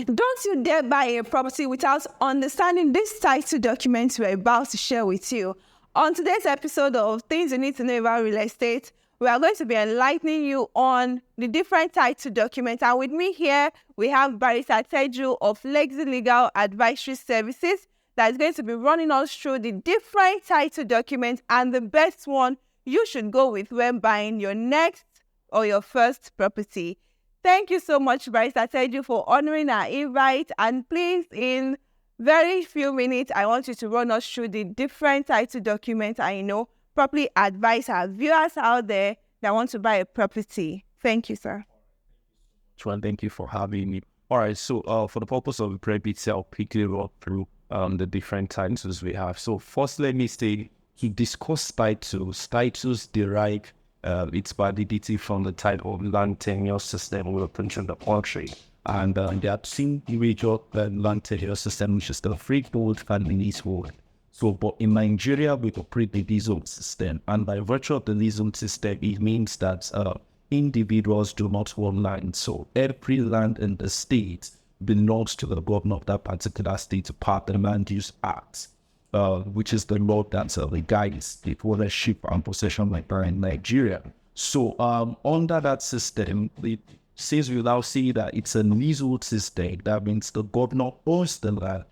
Don't you dare buy a property without understanding this title document we're about to share with you. On today's episode of Things You Need to Know About Real Estate, we are going to be enlightening you on the different title documents. And with me here, we have Barrister Teju of Lexilegal Advisory Services that is going to be running us through the different title documents and the best one you should go with when buying your next or your first property. Thank you so much, Barrister Teju, for honoring our invite. And please, in very few minutes, I want you to run us through the different title documents and, properly advise our viewers out there that want to buy a property. Thank you, sir. Well, thank you for having me. All right, so for the purpose of the prep itself, I'll quickly walk through the different titles we have. So first, let me say, to discuss titles. Titles derive its validity from the type of land tenure system we operate in the country. And there are two major land tenure systems, which is the freehold and the leasehold. So, but in Nigeria, we operate the leasehold system. And by virtue of the leasehold system, it means that individuals do not own land. So every land in the state belongs to the governor of that particular state, part of the Land Use Act. Which is the law that guides the ownership and possession like that in Nigeria. So under that system, it says we now see that it's a leasehold system. That means the governor owns the land,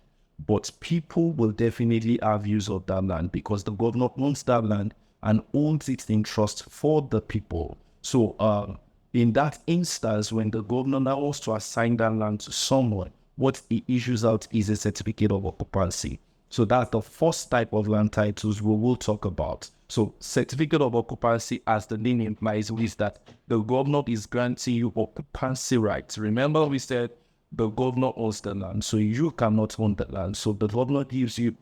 but people will definitely have use of that land because the governor owns that land and owns it in trust for the people. So in that instance, when the governor now wants to assign that land to someone, what he issues out is a certificate of occupancy. So that's the first type of land titles we will talk about. So certificate of occupancy, as the name implies, is that the governor is granting you occupancy rights. Remember we said the governor owns the land, so you cannot own the land. So the governor gives you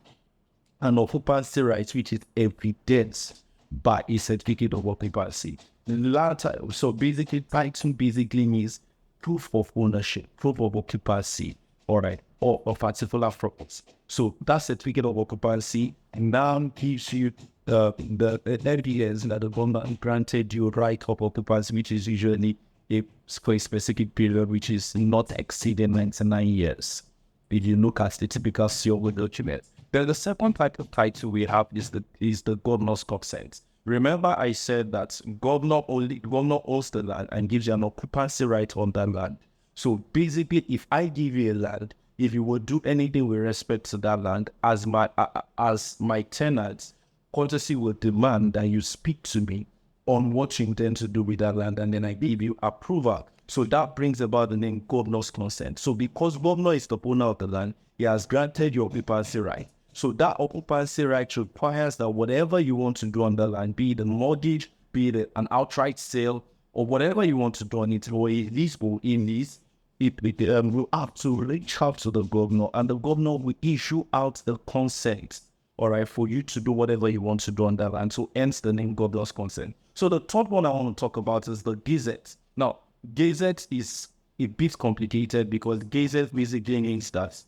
an occupancy right, which is evidenced by a certificate of occupancy. So basically, title basically means proof of ownership, proof of occupancy. All right, or a particular purpose. So that certificate of occupancy now gives you the evidence that the government granted you right of occupancy, which is usually a specific period, which is not exceeding 99 years. If you look at the typical CO document. Then the second type of title we have is the governor's consent. Remember, I said that governor owns the land and gives you an occupancy right on that land. So basically, if I give you a land, if you would do anything with respect to that land, as my tenant, courtesy will demand that you speak to me on what you intend to do with that land, and then I give you approval. So that brings about the name governor's consent. So because governor is the owner of the land, he has granted your occupancy right. So that occupancy right requires that whatever you want to do on the land, be it a mortgage, be it an outright sale, or whatever you want to do on it, or a lease or in lease, it will have to reach out to the governor, and the governor will issue out the consent, all right, for you to do whatever you want to do on that land. So hence the name governor's consent. So the third one I want to talk about is the gazette. Now, gazette is a bit complicated because gazette basically means that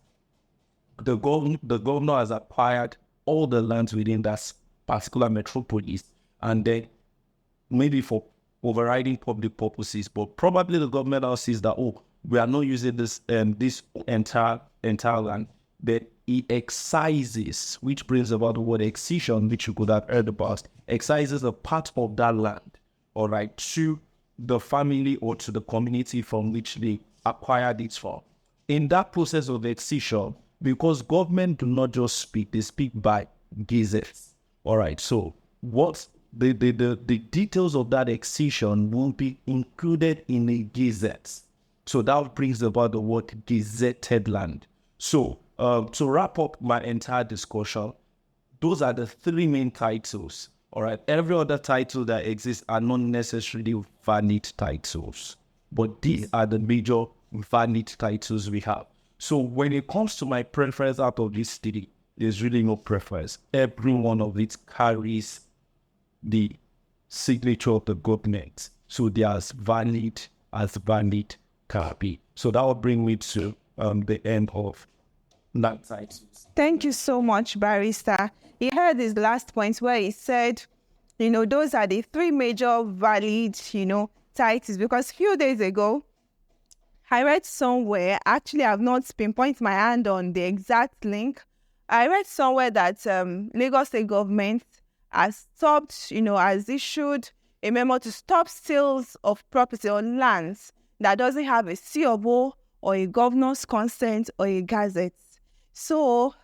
the governor has acquired all the lands within that particular metropolis, and then maybe for overriding public purposes, but probably the government now sees that, we are not using this entire land. Then he excises, which brings about the word excision, which you could have heard about. Excises a part of that land, all right, to the family or to the community from which they acquired it from. In that process of excision, because government do not just speak, they speak by gazettes. All right, so what the details of that excision will be included in a gazette. So that brings about the word gazetted land. So to wrap up my entire discussion, those are the three main titles. All right, every other title that exists are not necessarily valid titles, but these are the major valid titles we have. So when it comes to my preference out of these three, there's really no preference. Every one of it carries the signature of the government. So they are as valid can be. So that will bring me to the end of that titles. Thank you so much, Barrister. He heard his last point where he said, those are the three major valid, titles, because a few days ago, I read somewhere, actually I've not pinpointed my hand on the exact link. I read somewhere that Lagos State government has stopped, has issued a memo to stop sales of property on lands that doesn't have a COO or a governor's consent or a gazette. So,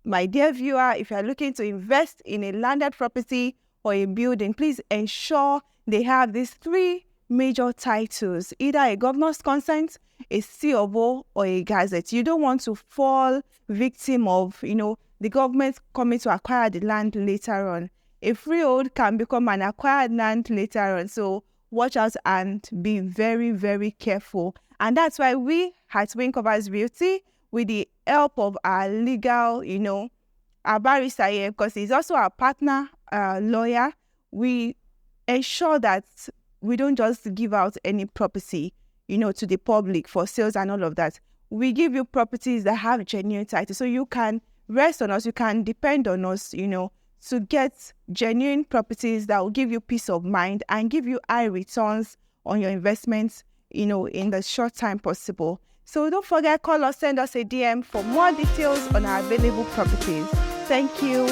my dear viewer, if you're looking to invest in a landed property or a building, please ensure they have these 3 major titles, either a governor's consent, a COO, or a gazette. You don't want to fall victim of, the government coming to acquire the land later on. A freehold can become an acquired land later on. So watch out and be very, very careful. And that's why we at Wing Covers Realty, with the help of our legal, our barrister here, because he's also our partner lawyer, we ensure that we don't just give out any property, to the public for sales and all of that. We give you properties that have genuine title. So you can rest on us, you can depend on us, to get genuine properties that will give you peace of mind and give you high returns on your investments, in the short time possible. So don't forget, call us, send us a DM for more details on our available properties. Thank you.